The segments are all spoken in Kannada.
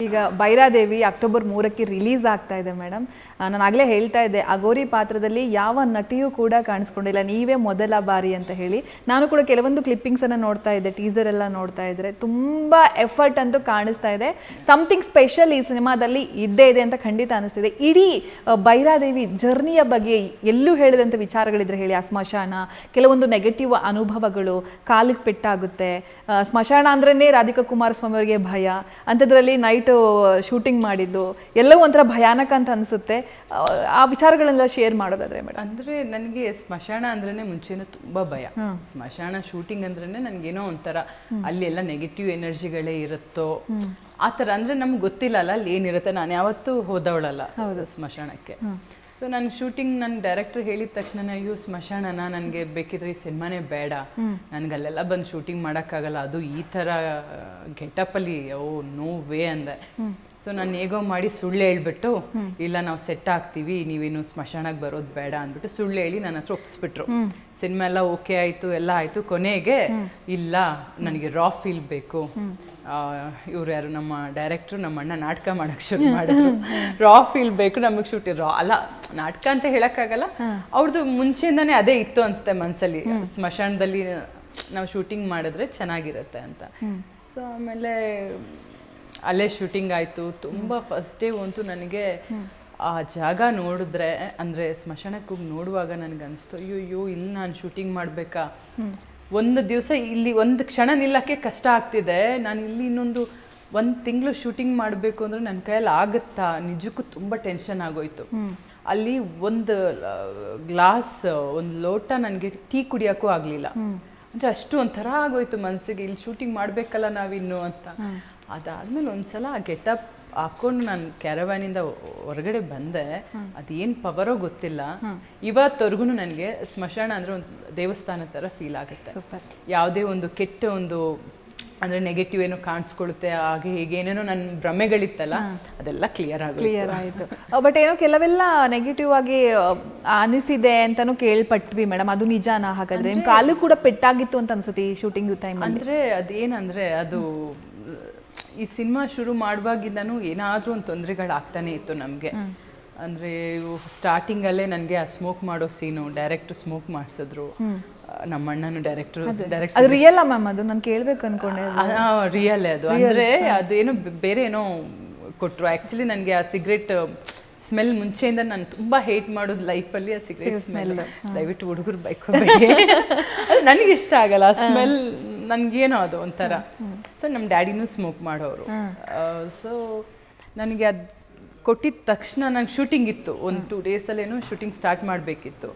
ಈಗ ಭೈರಾದೇವಿ ಅಕ್ಟೋಬರ್ 3ಕ್ಕೆ ರಿಲೀಸ್ ಆಗ್ತಾ ಇದೆ ಮೇಡಮ್. ನಾನು ಆಗಲೇ ಹೇಳ್ತಾ ಇದ್ದೆ, ಅಗೋರಿ ಪಾತ್ರದಲ್ಲಿ ಯಾವ ನಟಿಯೂ ಕೂಡ ಕಾಣಿಸ್ಕೊಂಡಿಲ್ಲ, ನೀವೇ ಮೊದಲ ಬಾರಿ ಅಂತ ಹೇಳಿ. ನಾನು ಕೂಡ ಕೆಲವೊಂದು ಕ್ಲಿಪ್ಪಿಂಗ್ಸನ್ನು ನೋಡ್ತಾ ಇದ್ದೆ, ಟೀಸರ್ ಎಲ್ಲ ನೋಡ್ತಾ ಇದ್ದರೆ ತುಂಬ ಎಫರ್ಟ್ ಅಂತೂ ಕಾಣಿಸ್ತಾ ಇದೆ. ಸಮಥಿಂಗ್ ಸ್ಪೆಷಲ್ ಈ ಸಿನಿಮಾದಲ್ಲಿ ಇದ್ದೇ ಇದೆ ಅಂತ ಖಂಡಿತ ಅನಿಸ್ತಿದೆ. ಇಡೀ ಭೈರಾದೇವಿ ಜರ್ನಿಯ ಬಗ್ಗೆ ಎಲ್ಲೂ ಹೇಳಿದಂಥ ವಿಚಾರಗಳಿದ್ರೆ ಹೇಳಿ. ಆ ಸ್ಮಶಾನ, ಕೆಲವೊಂದು ನೆಗೆಟಿವ್ ಅನುಭವಗಳು, ಕಾಲಿಗೆ ಪೆಟ್ಟಾಗುತ್ತೆ, ಸ್ಮಶಾನ ಅಂದ್ರೇ ರಾಧಿಕಾ ಕುಮಾರಸ್ವಾಮಿ ಅವರಿಗೆ ಭಯ, ಅಂಥದ್ರಲ್ಲಿ ನೈಟ್ ಶೂಟಿಂಗ್ ಮಾಡಿದ್ದು ಎಲ್ಲವೂ ಒಂಥರ ಭಯಾನಕ ಅಂತ ಅನಿಸುತ್ತೆ. ಆ ವಿಚಾರಗಳೆಲ್ಲ ಶೇರ್ ಮಾಡೋದಾದ್ರೆ ಮೇಡಮ್. ಅಂದರೆ ನನಗೆ ಸ್ಮಶಾನ ಅಂದ್ರೇ ಮುಂಚೆನೂ ತುಂಬ ಭಯ. ಸ್ಮಶಾನ ಶೂಟಿಂಗ್ ಅಂದ್ರೇ ನನಗೇನೋ ಒಂಥರ ಅಲ್ಲಿ ಎಲ್ಲ ನೆಗೆಟಿವ್ ಎನರ್ಜಿಗಳೇ ಇರುತ್ತೋ ಆ ಥರ. ಅಂದರೆ ನಮ್ಗೆ ಗೊತ್ತಿಲ್ಲಲ್ಲ ಅಲ್ಲಿ ಏನಿರುತ್ತೆ. ನಾನು ಯಾವತ್ತೂ ಹೋದವಳಲ್ಲ ಸ್ಮಶಾನಕ್ಕೆ. ಸೊ ನಾನು ಶೂಟಿಂಗ್ ನನ್ನ ಡೈರೆಕ್ಟರ್ ಹೇಳಿದ ತಕ್ಷಣ, ಅಯ್ಯೋ ಸ್ಮಶಾನನ, ನನಗೆ ಬೇಕಿದ್ರೆ ಈ ಸಿನಿಮಾನೇ ಬೇಡ, ನನಗೆ ಅಲ್ಲೆಲ್ಲ ಬಂದು ಶೂಟಿಂಗ್ ಮಾಡೋಕ್ಕಾಗಲ್ಲ, ಅದು ಈ ಥರ ಗೆಟಪ್ಪಲ್ಲಿ, ಓ ನೋ ವೇ ಅಂದೆ. ಸೊ ನಾನು ಹೇಗೋ ಮಾಡಿ ಸುಳ್ಳು ಹೇಳ್ಬಿಟ್ಟು, ಇಲ್ಲ ನಾವು ಸೆಟ್ ಆಗ್ತೀವಿ, ನೀವೇನು ಸ್ಮಶಾನಕ್ಕೆ ಬರೋದು ಬೇಡ ಅಂದ್ಬಿಟ್ಟು ಸುಳ್ಳು ಹೇಳಿ ನನ್ನ ಹತ್ರ ಒಪ್ಪಿಸ್ಬಿಟ್ರು. ಸಿನಿಮಾ ಎಲ್ಲ ಓಕೆ ಆಯಿತು, ಎಲ್ಲ ಆಯಿತು. ಕೊನೆಗೆ ಇಲ್ಲ ನನಗೆ ರಾ ಫೀಲ್ ಬೇಕು. ಇವ್ರು ಯಾರು, ನಮ್ಮ ಡೈರೆಕ್ಟ್ರು, ನಮ್ಮ ಅಣ್ಣ ನಾಟಕ ಮಾಡೋಕ್ಕೆ ಶುರು ಮಾಡಿದ್ರು. ರಾ ಫೀಲ್ ಬೇಕು ನಮಗೆ ಶೂಟ್. ರಾ ಅಲ್ಲ, ನಾಟಕ ಅಂತ ಹೇಳೋಕ್ಕಾಗಲ್ಲ, ಅವ್ರದ್ದು ಮುಂಚೆಯಿಂದನೇ ಅದೇ ಇತ್ತು ಅನಿಸುತ್ತೆ ಮನಸ್ಸಲ್ಲಿ, ಸ್ಮಶಾನದಲ್ಲಿ ನಾವು ಶೂಟಿಂಗ್ ಮಾಡಿದ್ರೆ ಚೆನ್ನಾಗಿರುತ್ತೆ ಅಂತ. ಸೊ ಆಮೇಲೆ ಅಲ್ಲೇ ಶೂಟಿಂಗ್ ಆಯಿತು. ತುಂಬ ಫಸ್ಟ್ ಡೇ ಅಂತೂ ನನಗೆ ಆ ಜಾಗ ನೋಡಿದ್ರೆ, ಅಂದರೆ ಸ್ಮಶಾನಕ್ಕೆ ಹೋಗಿ ನೋಡುವಾಗ ನನಗೆ ಅನಿಸ್ತು, ಅಯ್ಯೋ ಇಲ್ಲಿ ನಾನು ಶೂಟಿಂಗ್ ಮಾಡಬೇಕಾ, ಒಂದು ದಿವಸ ಇಲ್ಲಿ ಒಂದು ಕ್ಷಣ ನಿಲ್ಲಕ್ಕೆ ಕಷ್ಟ ಆಗ್ತಿದೆ, ನಾನು ಇಲ್ಲಿ ಇನ್ನೊಂದು 1 ತಿಂಗಳು ಶೂಟಿಂಗ್ ಮಾಡಬೇಕು ಅಂದರೆ ನನ್ನ ಕೈಯಲ್ಲಿ ಆಗುತ್ತಾ, ನಿಜಕ್ಕೂ ತುಂಬ ಟೆನ್ಷನ್ ಆಗೋಯ್ತು. ಅಲ್ಲಿ ಒಂದು ಗ್ಲಾಸ್, ಒಂದು ಲೋಟ ನನಗೆ ಟೀ ಕುಡಿಯೋಕ್ಕೂ ಆಗಲಿಲ್ಲ. ಅಂದರೆ ಅಷ್ಟು ಒಂಥರ ಆಗೋಯ್ತು ಮನಸ್ಸಿಗೆ, ಇಲ್ಲಿ ಶೂಟಿಂಗ್ ಮಾಡಬೇಕಲ್ಲ ನಾವಿನ್ನು ಅಂತ. ಅದಾದಮೇಲೆ ಒಂದ್ಸಲ ಆ ಗೆಟಪ್ ಹಾಕ್ಕೊಂಡು ನಾನು ಕ್ಯಾರವ್ಯಾನಿಂದ ಹೊರಗಡೆ ಬಂದೆ. ಅದೇನು ಪವರೋ ಗೊತ್ತಿಲ್ಲ, ಇವತ್ತವರೆಗೂ ನನಗೆ ಸ್ಮಶಾನ ಅಂದರೆ ಒಂದು ದೇವಸ್ಥಾನ ಥರ ಫೀಲ್ ಆಗುತ್ತೆ. ಯಾವುದೇ ಒಂದು ಕೆಟ್ಟ ಒಂದು ಅಂದರೆ ನೆಗೆಟಿವ್ ಏನೋ ಕಾಣಿಸ್ಕೊಳುತ್ತೆ, ಹಾಗೆ ಹೀಗೆ ಏನೇನೋ ನನ್ನ ಭ್ರಮೆಗಳಿತ್ತಲ್ಲ ಅದೆಲ್ಲ ಕ್ಲಿಯರ್ ಆಯಿತು. ಬಟ್ ಏನೋ ಕೆಲವೆಲ್ಲ ನೆಗೆಟಿವ್ ಆಗಿ ಅನಿಸಿದೆ ಅಂತಲೂ ಕೇಳ್ಪಟ್ವಿ ಮೇಡಮ್, ಅದು ನಿಜಾನ? ಹಾಗಾದ್ರೆ ನಿಮ್ಮ ಕಾಲು ಕೂಡ ಪೆಟ್ಟಾಗಿತ್ತು ಅಂತ ಅನ್ಸುತ್ತೆ ಈ ಶೂಟಿಂಗ್ ಟೈಮ್. ಅಂದರೆ ಅದೇನಂದರೆ, ಅದು ಈ ಸಿನಿಮಾ ಶುರು ಮಾಡುವಾಗಿಂದನೂ ಏನಾದರೂ ಒಂದು ತೊಂದರೆಗಳಾಗ್ತಾನೆ ಇತ್ತು ನಮಗೆ. ಅಂದರೆ ಸ್ಟಾರ್ಟಿಂಗಲ್ಲೇ ನನಗೆ ಆ ಸ್ಮೋಕ್ ಮಾಡೋ ಸೀನು, ಡೈರೆಕ್ಟ್ರು ಸ್ಮೋಕ್ ಮಾಡಿಸಿದ್ರು, ನಮ್ಮ ಅಣ್ಣನು ಡೈರೆಕ್ಟ್ರು. ಅದು ರಿಯಲ್ ಮ್ಯಾಮ್? ಅದು ನಾನು ಕೇಳಬೇಕು ಅನ್ಕೊಂಡೆ. ರಿಯಲ್ಲೇ ಅದು. ಅಂದರೆ ಅದೇನೋ ಬೇರೆ ಏನೋ ಕೊಟ್ಟರು. ಆ್ಯಕ್ಚುಲಿ ನನಗೆ ಆ ಸಿಗರೇಟ್ ಸ್ಮೆಲ್ ಮುಂಚೆಯಿಂದ ನಾನು ತುಂಬ ಹೇಟ್ ಮಾಡೋದು ಲೈಫಲ್ಲಿ, ಆ ಸಿಗರೇಟ್ ಸ್ಮೆಲ್. ದಯವಿಟ್ಟು ಹುಡುಗರು ಬೈಕೋಬೇಡಿ, ನನಗೆ ಇಷ್ಟ ಆಗಲ್ಲ ಆ ಸ್ಮೆಲ್, ನನಗೇನೋ ಅದು ಒಂಥರ. ಸೊ ನಮ್ಮ ಡ್ಯಾಡಿನೂ ಸ್ಮೋಕ್ ಮಾಡೋರು. ಸೊ ನನಗೆ ಅದು ಕೊಟ್ಟಿದ ತಕ್ಷಣ ನಂಗೆ ಶೂಟಿಂಗ್ ಇತ್ತು, ಒಂದು 2 ಡೇಸಲ್ಲೇನೋ ಶೂಟಿಂಗ್ ಸ್ಟಾರ್ಟ್ ಮಾಡಬೇಕಿತ್ತು.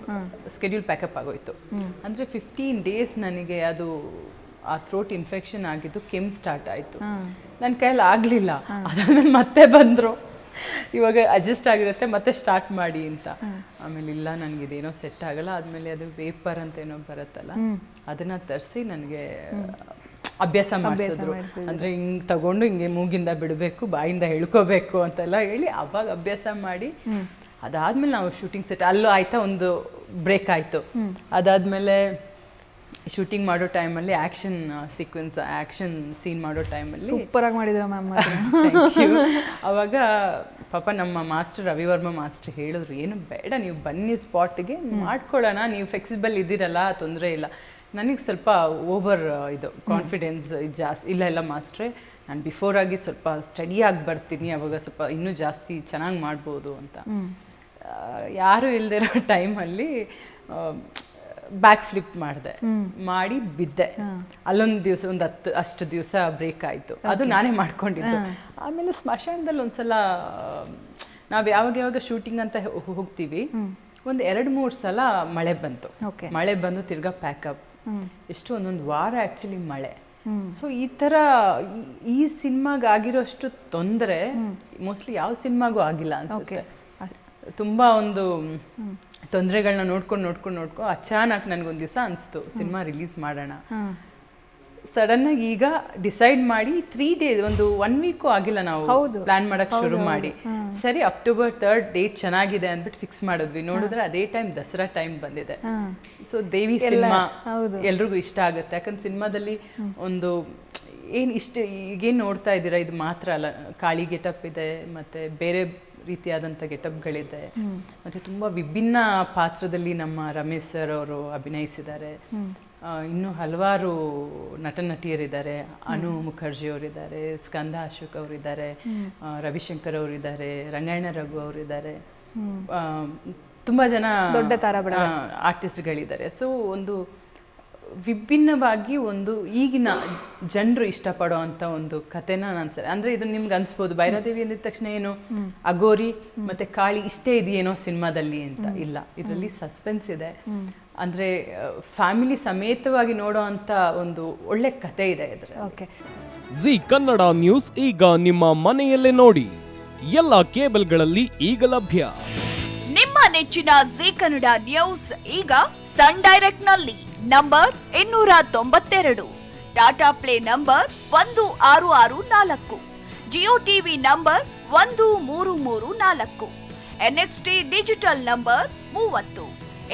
ಸ್ಕೆಡ್ಯೂಲ್ ಪ್ಯಾಕಪ್ ಆಗೋಯ್ತು. ಅಂದರೆ 15 ಡೇಸ್ ನನಗೆ ಅದು ಆ ಥ್ರೋಟ್ ಇನ್ಫೆಕ್ಷನ್ ಆಗಿದ್ದು, ಕೆಮ್ಮು ಸ್ಟಾರ್ಟ್ ಆಯಿತು. ನನ್ನ ಕೈಯಲ್ಲಿ ಆಗಲಿಲ್ಲ. ಅದಾದ್ಮೇಲೆ ಮತ್ತೆ ಬಂದರು, ಇವಾಗ ಅಡ್ಜಸ್ಟ್ ಆಗಿರುತ್ತೆ ಮತ್ತೆ ಸ್ಟಾರ್ಟ್ ಮಾಡಿ ಅಂತ. ಆಮೇಲೆ ಇಲ್ಲ ನನಗಿದೇನೋ ಸೆಟ್ ಆಗಲ್ಲ. ಆದಮೇಲೆ ಅದು ವೇಪರ್ ಅಂತ ಏನೋ ಬರುತ್ತಲ್ಲ, ಅದನ್ನು ತರಿಸಿ ನನಗೆ ಅಭ್ಯಾಸ ಮಾಡಿಸಿದ್ರು. ಅಂದರೆ ಹಿಂಗೆ ತಗೊಂಡು ಹಿಂಗೆ ಮೂಗಿಂದ ಬಿಡಬೇಕು, ಬಾಯಿಂದ ಹೇಳ್ಕೋಬೇಕು ಅಂತೆಲ್ಲ ಹೇಳಿ ಅವಾಗ ಅಭ್ಯಾಸ ಮಾಡಿ, ಅದಾದಮೇಲೆ ನಾವು ಶೂಟಿಂಗ್ ಸೆಟ್ ಅಲ್ಲೂ ಆಯಿತಾ, ಒಂದು ಬ್ರೇಕ್ ಆಯಿತು. ಅದಾದಮೇಲೆ ಶೂಟಿಂಗ್ ಮಾಡೋ ಟೈಮಲ್ಲಿ ಆ್ಯಕ್ಷನ್ ಸೀಕ್ವೆನ್ಸ್, ಆ್ಯಕ್ಷನ್ ಸೀನ್ ಮಾಡೋ ಟೈಮಲ್ಲಿ ಸೂಪರಾಗಿ ಮಾಡಿದ್ರು ಮ್ಯಾಮ್. Thank you. ಅವಾಗ ಪಾಪ ನಮ್ಮ ಮಾಸ್ಟರ್ ರವಿವರ್ಮ ಮಾಸ್ಟರ್ ಹೇಳಿದ್ರು, ಏನು ಬೇಡ, ನೀವು ಬನ್ನಿ ಸ್ಪಾಟ್ಗೆ ಮಾಡ್ಕೊಳ್ಳೋಣ, ನೀವು ಫ್ಲೆಕ್ಸಿಬಲ್ ಇದ್ದೀರಲ್ಲ, ತೊಂದರೆ ಇಲ್ಲ. ನನಗೆ ಸ್ವಲ್ಪ ಓವರ್ ಇದು ಕಾನ್ಫಿಡೆನ್ಸ್ ಜಾಸ್ತಿ. ಇಲ್ಲ ಮಾಸ್ಟ್ರೇ, ನಾನು ಬಿಫೋರಾಗಿ ಸ್ವಲ್ಪ ಸ್ಟಡಿಯಾಗಿ ಬರ್ತೀನಿ, ಅವಾಗ ಸ್ವಲ್ಪ ಇನ್ನೂ ಜಾಸ್ತಿ ಚೆನ್ನಾಗಿ ಮಾಡ್ಬೋದು ಅಂತ. ಯಾರೂ ಇಲ್ಲದಿರೋ ಟೈಮಲ್ಲಿ ಬ್ಯಾಕ್ ಫ್ಲಿಪ್ ಮಾಡಿದೆ, ಮಾಡಿ ಬಿದ್ದೆ. ಅಲ್ಲೊಂದು ದಿವಸ ಒಂದು 10 ಅಷ್ಟು ದಿವಸ ಬ್ರೇಕ್ ಆಯಿತು. ಅದು ನಾನೇ ಮಾಡ್ಕೊಂಡಿದ್ದು. ಆಮೇಲೆ ಸ್ಮಶಾನದಲ್ಲಿ ಒಂದ್ಸಲ ನಾವು ಯಾವಾಗ ಶೂಟಿಂಗ್ ಅಂತ ಹೋಗ್ತೀವಿ, ಒಂದು 2-3 ಸಲ ಮಳೆ ಬಂತು. ಮಳೆ ಬಂದು ತಿರ್ಗಾ ಪ್ಯಾಕಪ್, ಎಷ್ಟು ಒಂದೊಂದು ವಾರ ಆ್ಯಕ್ಚುಲಿ ಮಳೆ. ಸೊ ಈ ಥರ ಈ ಸಿನಿಮಾಗೆ ಆಗಿರೋಷ್ಟು ತೊಂದರೆ ಮೋಸ್ಟ್ಲಿ ಯಾವ ಸಿನಿಮಾಗೂ ಆಗಿಲ್ಲ ಅನ್ಸುತ್ತೆ. ತುಂಬ ಒಂದು ತೊಂದರೆಗಳನ್ನ ನೋಡ್ಕೊಂಡು ಅಚಾನಕ್ ನನಗೊಂದು ದಿವಸ ಅನಿಸ್ತು, ಸಿನಿಮಾ ರಿಲೀಸ್ ಮಾಡೋಣ. ಸಡನ್ ಆಗಿ ಈಗ ಡಿಸೈಡ್ ಮಾಡಿ 3 days, ಒಂದು 1 week ಆಗಿಲ್ಲ ನಾವು ಪ್ಲಾನ್ ಮಾಡಕ್ ಶುರು ಮಾಡಿ. ಸರಿ October 3rd ಡೇಟ್ ಚೆನ್ನಾಗಿದೆ ಅಂದ್ಬಿಟ್ಟು ಫಿಕ್ಸ್ ಮಾಡಿದ್ವಿ. ನೋಡಿದ್ರೆ ಅದೇ ಟೈಮ್ ದಸರಾ ಟೈಮ್ ಬಂದಿದೆ. ಸೊ ದೇವಿ ಸಿನಿಮಾ ಎಲ್ರಿಗೂ ಇಷ್ಟ ಆಗುತ್ತೆ. ಯಾಕಂದ್ರೆ ಸಿನಿಮಾದಲ್ಲಿ ಒಂದು ಈಗೇನು ನೋಡ್ತಾ ಇದ್ದೀರಾ ಇದು ಮಾತ್ರ ಅಲ್ಲ, ಕಾಳಿ ಗೆಟಪ್ ಇದೆ, ಮತ್ತೆ ಬೇರೆ ರೀತಿಯಾದಂಥ ಗೆಟಪ್ಗಳಿದೆ, ಮತ್ತೆ ತುಂಬ ವಿಭಿನ್ನ ಪಾತ್ರದಲ್ಲಿ ನಮ್ಮ ರಮೇಶ್ ಸರ್ ಅವರು ಅಭಿನಯಿಸಿದ್ದಾರೆ. ಇನ್ನೂ ಹಲವಾರು ನಟ ನಟಿಯರಿದ್ದಾರೆ. ಅನು ಮುಖರ್ಜಿ ಅವರಿದ್ದಾರೆ, ಸ್ಕಂದ ಅಶೋಕ್ ಅವರಿದ್ದಾರೆ, ರವಿಶಂಕರ್ ಅವರಿದ್ದಾರೆ, ರಂಗಾಯಣ ರಘು ಅವರಿದ್ದಾರೆ, ತುಂಬ ಜನ ದೊಡ್ಡ ಆರ್ಟಿಸ್ಟ್ಗಳಿದ್ದಾರೆ. ಸೊ ಒಂದು ವಿಭಿನ್ನವಾಗಿ ಒಂದು ಈಗಿನ ಜನರು ಇಷ್ಟಪಡೋ ಅಂತ ಒಂದು ಕಥೆನ ನಾನು ಅಂದರೆ ಇದು ನಿಮ್ಗೆ ಅನ್ಸ್ಬೋದು ಭೈರಾದೇವಿ ಅಂದಿದ ತಕ್ಷಣ ಏನು ಅಗೋರಿ ಮತ್ತೆ ಕಾಳಿ ಇಷ್ಟೇ ಇದೆಯೇನೋ ಸಿನಿಮಾದಲ್ಲಿ ಅಂತ. ಇಲ್ಲ, ಇದರಲ್ಲಿ ಸಸ್ಪೆನ್ಸ್ ಇದೆ. ಅಂದರೆ ಫ್ಯಾಮಿಲಿ ಸಮೇತವಾಗಿ ನೋಡೋ ಅಂತ ಒಂದು ಒಳ್ಳೆ ಕತೆ ಇದೆ ಇದರಲ್ಲಿ. ಜಿ ಕನ್ನಡ ನ್ಯೂಸ್ ಈಗ ನಿಮ್ಮ ಮನೆಯಲ್ಲೇ ನೋಡಿ. ಎಲ್ಲ ಕೇಬಲ್ಗಳಲ್ಲಿ ಈಗ ಲಭ್ಯ. ನಿಮ್ಮ ನೆಚ್ಚಿನ ಜಿ ಕನ್ನಡ ನ್ಯೂಸ್ ಈಗ ಸನ್ ಡೈರೆಕ್ಟ್ ನಲ್ಲಿ number 292, Tata play number 1664, Jio TV number 1334, NXT digital number 30,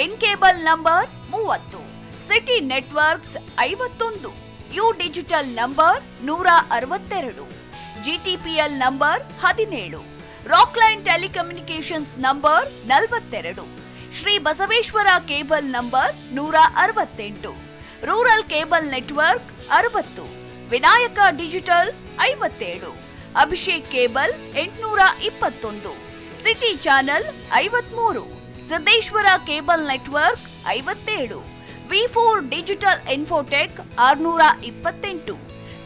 in cable number 30, city networks 51, U digital number 162, GTPL number 17, Rockline telecommunications number 42, Shri Basaveshwara cable number 168, rural cable network 60, Vinayaka digital 57, Abhishek cable 821, city channel 53, Siddeshwara cable network 57, V4 digital Infotech 628,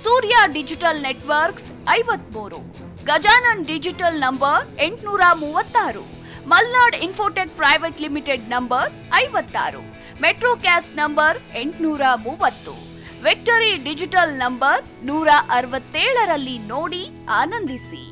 Surya digital networks 53, Gajanan digital number 836, Malnad Infotech Private Limited number 56, Metrocast number 830, Victory Digital number 167ರಲ್ಲಿ ನೋಡಿ ಆನಂದಿಸಿ.